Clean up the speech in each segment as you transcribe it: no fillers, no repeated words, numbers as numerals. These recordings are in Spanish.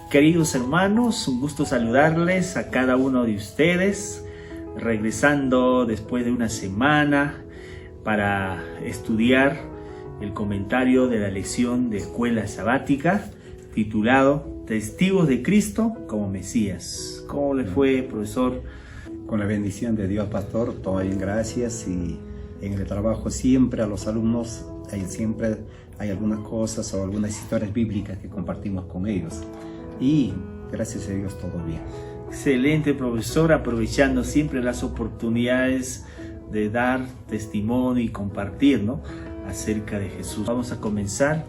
Queridos hermanos, un gusto saludarles a cada uno de ustedes, regresando después de una semana para estudiar el comentario de la lección de escuela sabática titulado Testigos de Cristo como Mesías. ¿Cómo le fue, profesor? Con la bendición de Dios, pastor, todo en gracias, y en el trabajo siempre a los alumnos siempre hay algunas cosas o algunas historias bíblicas que compartimos con ellos. Y gracias a Dios todo bien. Excelente, profesor, aprovechando siempre las oportunidades de dar testimonio y compartir, ¿no?, acerca de Jesús. Vamos a comenzar.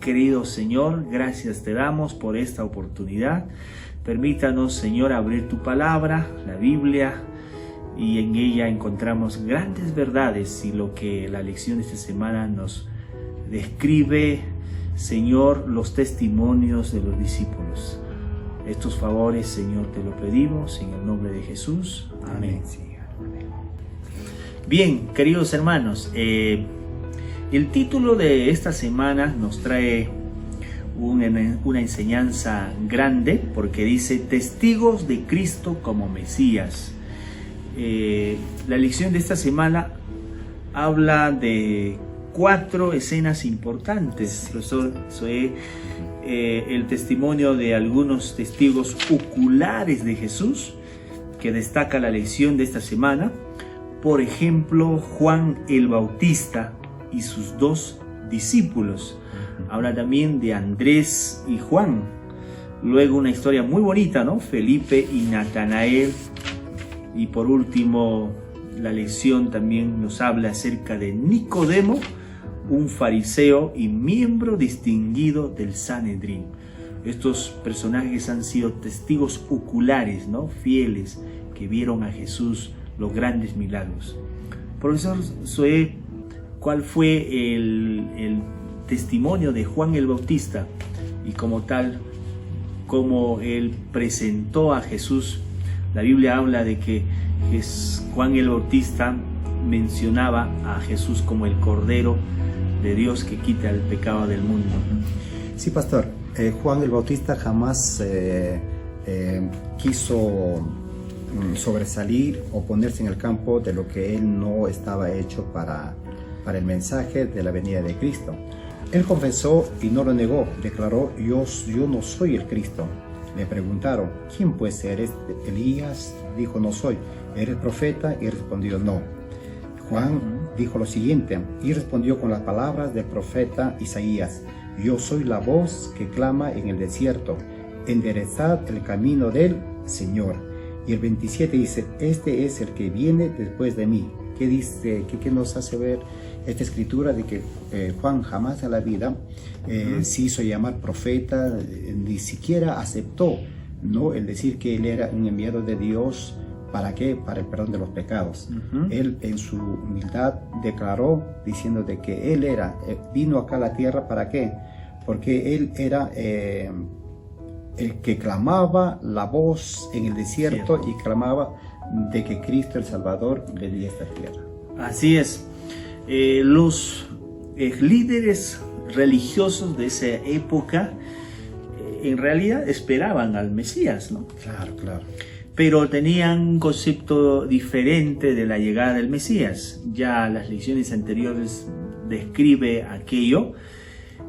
Querido Señor, gracias te damos por esta oportunidad. Permítanos, Señor, abrir tu palabra, la Biblia, y en ella encontramos grandes verdades y lo que la lección de esta semana nos describe, Señor, los testimonios de los discípulos. Estos favores, Señor, te lo pedimos en el nombre de Jesús. Amén. Bien, queridos hermanos, el título de esta semana nos trae una enseñanza grande, porque dice Testigos de Cristo como Mesías. La lección de esta semana habla de 4 escenas importantes, profesor. El testimonio de algunos testigos oculares de Jesús que destaca la lección de esta semana. Por ejemplo, Juan el Bautista y sus 2 discípulos. Habla también de Andrés y Juan. Luego una historia muy bonita, ¿no? Felipe y Natanael. Y por último, la lección también nos habla acerca de Nicodemo, un fariseo y miembro distinguido del Sanedrín. Estos personajes han sido testigos oculares, ¿no?, fieles, que vieron a Jesús los grandes milagros. Profesor Zoé, ¿cuál fue el testimonio de Juan el Bautista? Y como tal, cómo él presentó a Jesús. La Biblia habla de que Juan el Bautista mencionaba a Jesús como el Cordero de Dios que quita el pecado del mundo. Sí, pastor. Juan el Bautista jamás quiso sobresalir o ponerse en el campo de lo que él no estaba hecho para el mensaje de la venida de Cristo. Él confesó y no lo negó, declaró: yo no soy el Cristo. Le preguntaron: ¿quién pues eres? Elías. Dijo: no soy. ¿Eres profeta? Y respondió: no. Juan dijo lo siguiente, y respondió con las palabras del profeta Isaías: yo soy la voz que clama en el desierto, enderezad el camino del Señor. Y el 27 dice: este es el que viene después de mí. ¿Qué dice? ¿Qué nos hace ver esta escritura? De que Juan jamás en la vida se hizo llamar profeta, ni siquiera aceptó, ¿no?, el decir que él era un enviado de Dios. ¿Para qué? Para el perdón de los pecados. Él en su humildad declaró diciendo de que él vino acá a la tierra. ¿Para qué? Porque él era el que clamaba la voz en el desierto y clamaba de que Cristo el Salvador venía a esta tierra. Así es. Los líderes religiosos de esa época en realidad esperaban al Mesías, ¿no? Claro. Pero tenían un concepto diferente de la llegada del Mesías. Ya las lecciones anteriores describe aquello.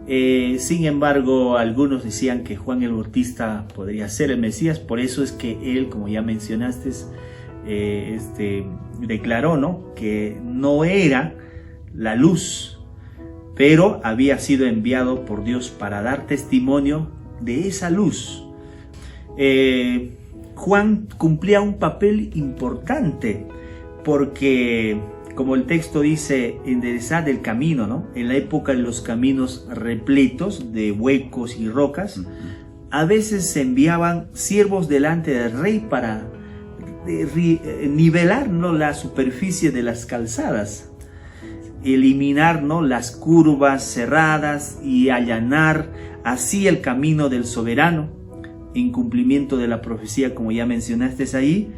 Sin embargo, algunos decían que Juan el Bautista podría ser el Mesías. Por eso es que él, como ya mencionaste, declaró, ¿no?, que no era la luz, pero había sido enviado por Dios para dar testimonio de esa luz. Juan cumplía un papel importante porque, como el texto dice, enderezad el camino, ¿no? En la época de los caminos repletos de huecos y rocas, a veces se enviaban siervos delante del rey para nivelar, ¿no?, la superficie de las calzadas, eliminar, ¿no?, las curvas cerradas y allanar así el camino del soberano. En cumplimiento de la profecía, como ya mencionaste ahí,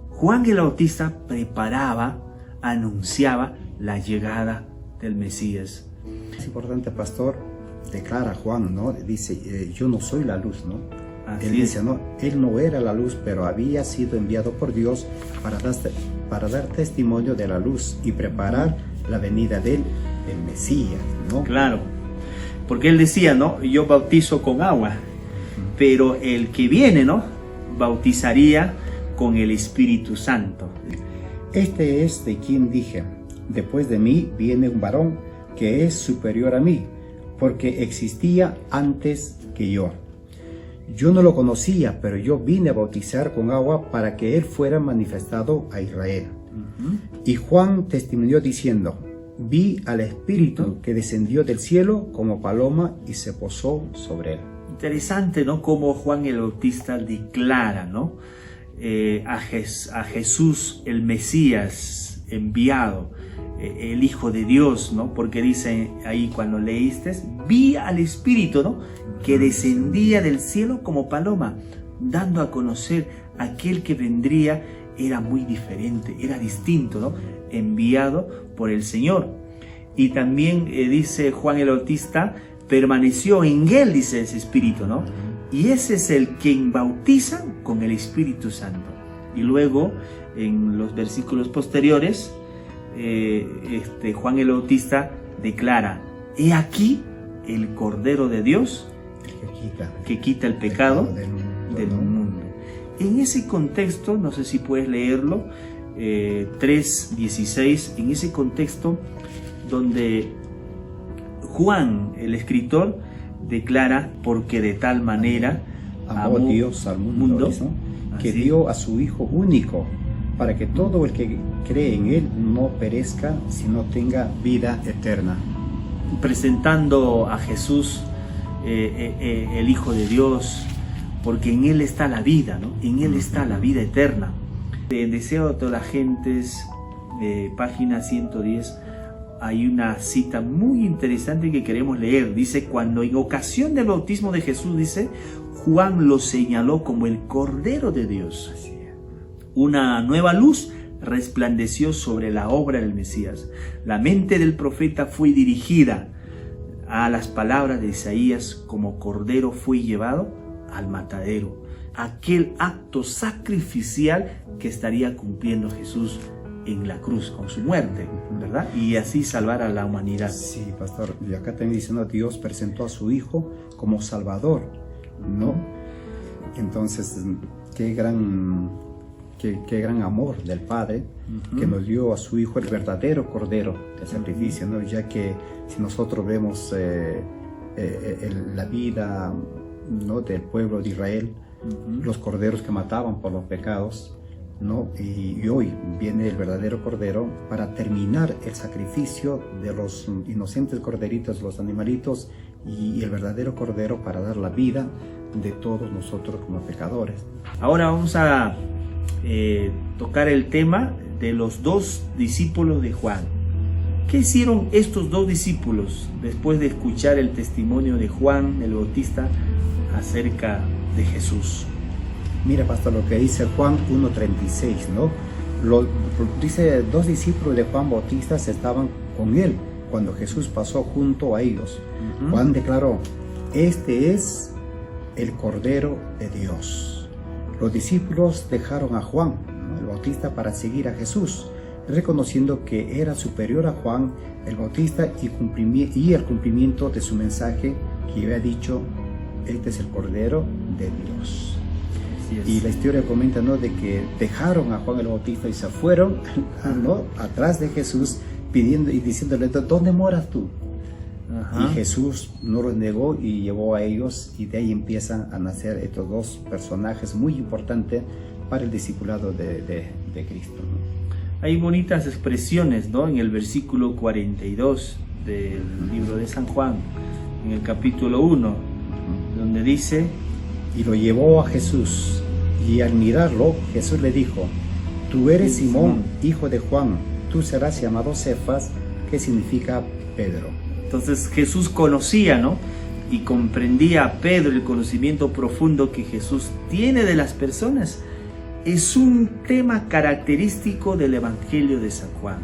Juan el Bautista preparaba, anunciaba la llegada del Mesías. Es importante, pastor, declara Juan, ¿no? Dice, yo no soy la luz, ¿no? Así Él dice, ¿no? Él no era la luz, pero había sido enviado por Dios para dar testimonio de la luz y preparar la venida del Mesías, ¿no? Claro, porque él decía, ¿no? Yo bautizo con agua, pero el que viene, ¿no? Bautizaría con el Espíritu Santo. Este es de quien dije, después de mí viene un varón que es superior a mí, porque existía antes que yo. Yo no lo conocía, pero yo vine a bautizar con agua para que él fuera manifestado a Israel. Y Juan testimonió diciendo, vi al Espíritu que descendió del cielo como paloma y se posó sobre él. Interesante, ¿no? Cómo Juan el Bautista declara, ¿no? A Jesús, el Mesías enviado, el Hijo de Dios, ¿no? Porque dice ahí cuando leíste, vi al Espíritu, ¿no? Que descendía del cielo como paloma, dando a conocer aquel que vendría era muy diferente, era distinto, ¿no? Enviado por el Señor. Y también dice Juan el Bautista, permaneció en él, dice ese Espíritu, ¿no? Y ese es el quien bautiza con el Espíritu Santo. Y luego, en los versículos posteriores, Juan el Bautista declara, he aquí el Cordero de Dios que quita el pecado del mundo. En ese contexto, no sé si puedes leerlo, 3:16, en ese contexto donde Juan, el escritor, declara, porque de tal manera amó Dios al mundo, ¿no? Que dio a su Hijo único, para que todo el que cree en Él no perezca, sino tenga vida eterna. Presentando a Jesús, el Hijo de Dios, porque en Él está la vida, ¿no? En Él está la vida eterna. El deseo de todas las gentes, página 110, hay una cita muy interesante que queremos leer. Dice, cuando en ocasión del bautismo de Jesús, dice, Juan lo señaló como el Cordero de Dios. Una nueva luz resplandeció sobre la obra del Mesías. La mente del profeta fue dirigida a las palabras de Isaías, como cordero fue llevado al matadero. Aquel acto sacrificial que estaría cumpliendo Jesús en la cruz con su muerte, ¿verdad? Y así salvar a la humanidad. Sí, pastor, y acá también diciendo, Dios presentó a su Hijo como Salvador, ¿no? Entonces, qué gran amor del Padre, que nos dio a su Hijo el verdadero Cordero de sacrificio, ¿no? Ya que si nosotros vemos la vida, ¿no?, del pueblo de Israel, los corderos que mataban por los pecados, ¿no? Y hoy viene el verdadero Cordero para terminar el sacrificio de los inocentes corderitos, los animalitos, y el verdadero Cordero para dar la vida de todos nosotros como pecadores. Ahora vamos a tocar el tema de los dos discípulos de Juan. ¿Qué hicieron estos dos discípulos después de escuchar el testimonio de Juan el Bautista acerca de Jesús? Mira, pastor, lo que dice Juan 1:36, ¿no? Dice, dos discípulos de Juan Bautista estaban con él cuando Jesús pasó junto a ellos. Juan declaró, este es el Cordero de Dios. Los discípulos dejaron a Juan, ¿no?, el Bautista, para seguir a Jesús, reconociendo que era superior a Juan el Bautista y el cumplimiento de su mensaje que había dicho, este es el Cordero de Dios. Y la historia comenta, ¿no?, de que dejaron a Juan el Bautista y se fueron, ¿no?, atrás de Jesús, pidiendo y diciéndole, ¿dónde moras tú? Y Jesús no los negó y llevó a ellos, y de ahí empiezan a nacer estos dos personajes muy importantes para el discipulado de Cristo, ¿no? Hay bonitas expresiones, ¿no?, en el versículo 42 del libro de San Juan, en el capítulo 1, donde dice, y lo llevó a Jesús, y al mirarlo, Jesús le dijo, tú eres Simón, hijo de Juan, tú serás llamado Cefas, que significa Pedro. Entonces Jesús conocía, ¿no?, y comprendía a Pedro, el conocimiento profundo que Jesús tiene de las personas. Es un tema característico del Evangelio de San Juan.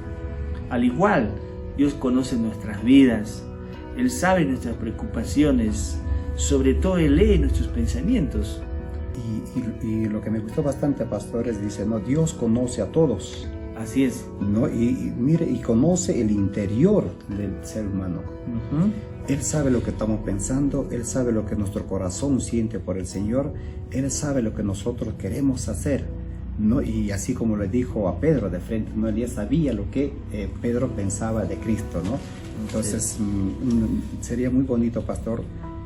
Al igual, Dios conoce nuestras vidas, Él sabe nuestras preocupaciones, sobre todo Él lee nuestros pensamientos. Y lo que me gustó bastante, pastores, dice, no, Dios conoce a todos. Así es. ¿No? Y mire, y conoce el interior del ser humano. Él sabe lo que estamos pensando, Él sabe lo que nuestro corazón siente por el Señor, Él sabe lo que nosotros queremos hacer, ¿no? Y así como le dijo a Pedro de frente, ¿no? Él ya sabía lo que Pedro pensaba de Cristo, ¿no? Entonces, sería muy bonito, pastor,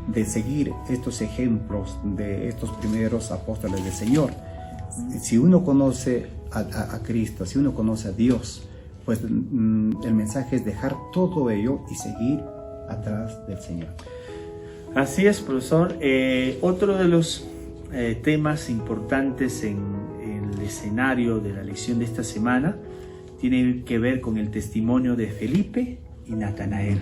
de seguir estos ejemplos de estos primeros apóstoles del Señor. Si uno conoce a Cristo, si uno conoce a Dios, pues el mensaje es dejar todo ello y seguir atrás del Señor. Así es, profesor. Otro de los temas importantes en el escenario de la lección de esta semana tiene que ver con el testimonio de Felipe y Natanael.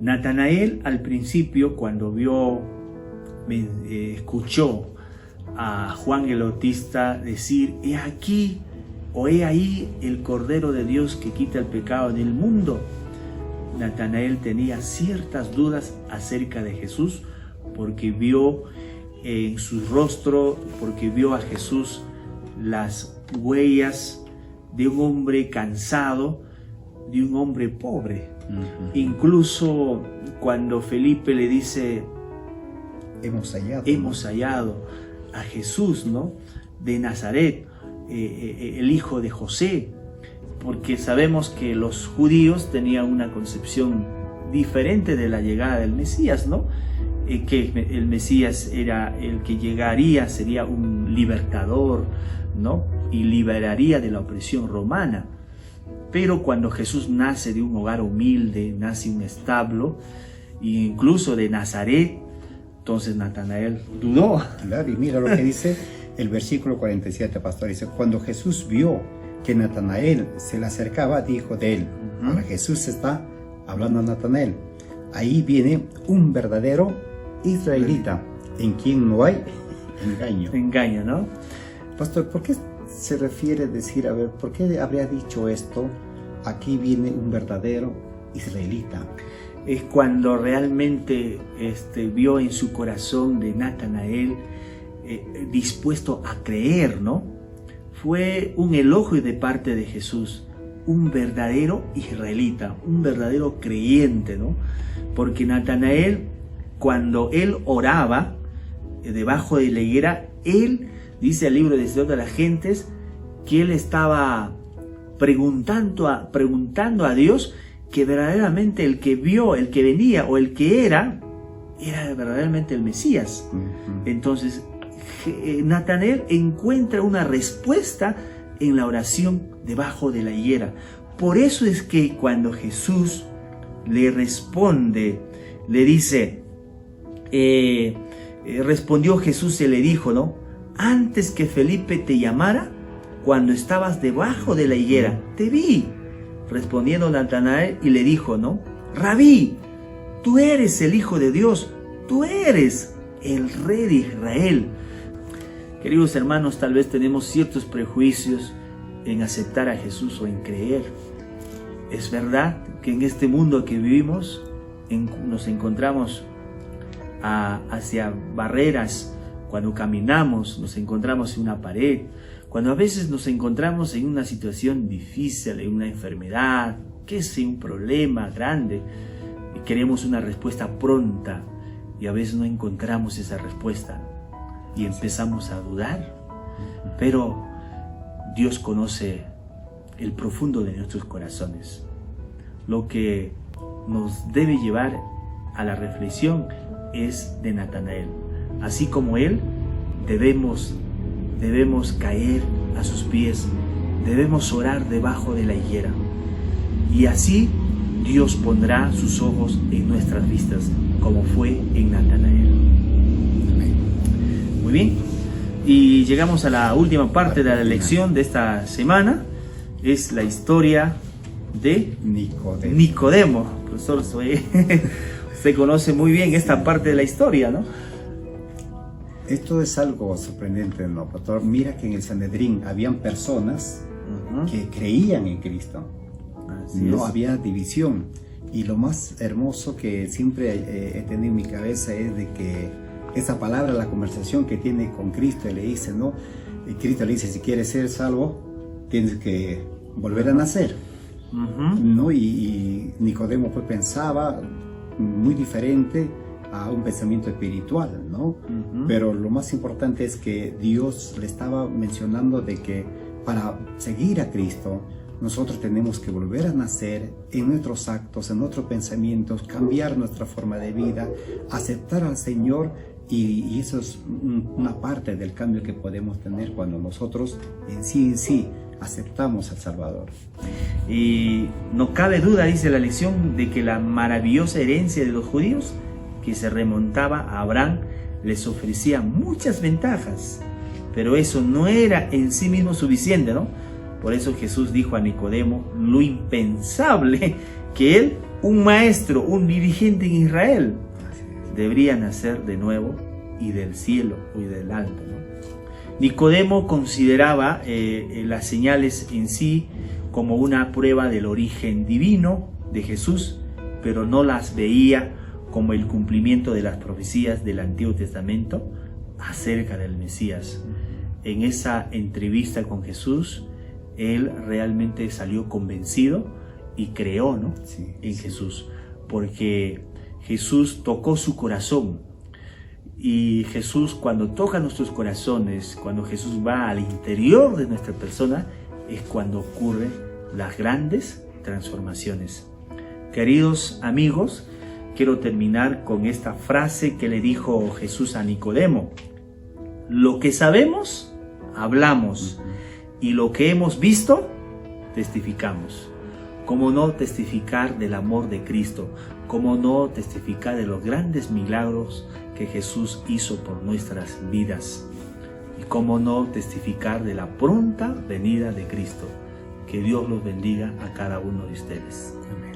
Natanael, al principio, cuando escuchó a Juan el Bautista decir: he aquí o he ahí el Cordero de Dios que quita el pecado del mundo, Natanael tenía ciertas dudas acerca de Jesús, porque vio en su rostro, porque vio a Jesús las huellas de un hombre cansado, de un hombre pobre. Incluso cuando Felipe le dice: hemos hallado a Jesús, ¿no?, de Nazaret, el hijo de José, porque sabemos que los judíos tenían una concepción diferente de la llegada del Mesías, ¿no? Que el Mesías era el que llegaría, sería un libertador, ¿no?, y liberaría de la opresión romana. Pero cuando Jesús nace de un hogar humilde, nace en un establo, e incluso de Nazaret, entonces Natanael dudó. Claro, y mira lo que dice el versículo 47, pastor. Dice: cuando Jesús vio que Natanael se le acercaba, dijo de él. Ahora Jesús está hablando a Natanael: ahí viene un verdadero israelita, en quien no hay engaño. Engaño, ¿no? Pastor, ¿por qué se refiere a decir, a ver, por qué habría dicho esto? Aquí viene un verdadero israelita. Es cuando realmente vio en su corazón de Natanael dispuesto a creer, ¿no? Fue un elogio de parte de Jesús, un verdadero israelita, un verdadero creyente, ¿no? Porque Natanael, cuando él oraba debajo de la higuera, él, dice el libro de Hechos de las Gentes, que él estaba preguntando a Dios que verdaderamente el que vio, el que venía o el que era verdaderamente el Mesías. Entonces Natanael encuentra una respuesta en la oración debajo de la higuera. Por eso es que cuando Jesús le responde, le dice, respondió Jesús y le dijo, ¿no?, antes que Felipe te llamara, cuando estabas debajo de la higuera, te vi. Respondiendo Natanael y le dijo, ¿no?, Rabí, tú eres el Hijo de Dios, tú eres el Rey de Israel. Queridos hermanos, tal vez tenemos ciertos prejuicios en aceptar a Jesús o en creer. Es verdad que en este mundo que vivimos nos encontramos hacia barreras. Cuando caminamos nos encontramos en una pared. Cuando a veces nos encontramos en una situación difícil, en una enfermedad, que sea un problema grande, y queremos una respuesta pronta y a veces no encontramos esa respuesta y empezamos a dudar. Pero Dios conoce el profundo de nuestros corazones. Lo que nos debe llevar a la reflexión es de Natanael. Así como él, debemos caer a sus pies, debemos orar debajo de la higuera. Y así Dios pondrá sus ojos en nuestras vistas, como fue en Natanael. Muy bien, y llegamos a la última parte de la lección de esta semana. Es la historia de Nicodemo. Profesor, usted conoce muy bien esta parte de la historia, ¿no? Esto es algo sorprendente, ¿no, pastor? Mira que en el Sanedrín habían personas que creían en Cristo. No había división. Y lo más hermoso que siempre he tenido en mi cabeza es de que esa palabra, la conversación que tiene con Cristo, y le dice, ¿no? Y Cristo le dice, si quieres ser salvo, tienes que volver a nacer, ¿no? Y Nicodemo pues pensaba muy diferente a un pensamiento espiritual, ¿no? Pero lo más importante es que Dios le estaba mencionando de que para seguir a Cristo, nosotros tenemos que volver a nacer en nuestros actos, en nuestros pensamientos, cambiar nuestra forma de vida, aceptar al Señor, y eso es una parte del cambio que podemos tener cuando nosotros en sí aceptamos al Salvador. Y no cabe duda, dice la lección, de que la maravillosa herencia de los judíos, que se remontaba a Abraham, les ofrecía muchas ventajas, pero eso no era en sí mismo suficiente, ¿no? Por eso Jesús dijo a Nicodemo lo impensable, que él, un maestro, un dirigente en Israel, debería nacer de nuevo y del cielo y del alto, ¿no? Nicodemo consideraba las señales en sí como una prueba del origen divino de Jesús, pero no las veía como el cumplimiento de las profecías del Antiguo Testamento acerca del Mesías. En esa entrevista con Jesús, él realmente salió convencido y creó, ¿no? En Jesús, porque Jesús tocó su corazón. Y Jesús, cuando toca nuestros corazones, cuando Jesús va al interior de nuestra persona, es cuando ocurren las grandes transformaciones. Queridos amigos, quiero terminar con esta frase que le dijo Jesús a Nicodemo: lo que sabemos, hablamos, y lo que hemos visto, testificamos. ¿Cómo no testificar del amor de Cristo? ¿Cómo no testificar de los grandes milagros que Jesús hizo por nuestras vidas? ¿Y cómo no testificar de la pronta venida de Cristo? Que Dios los bendiga a cada uno de ustedes. Amén.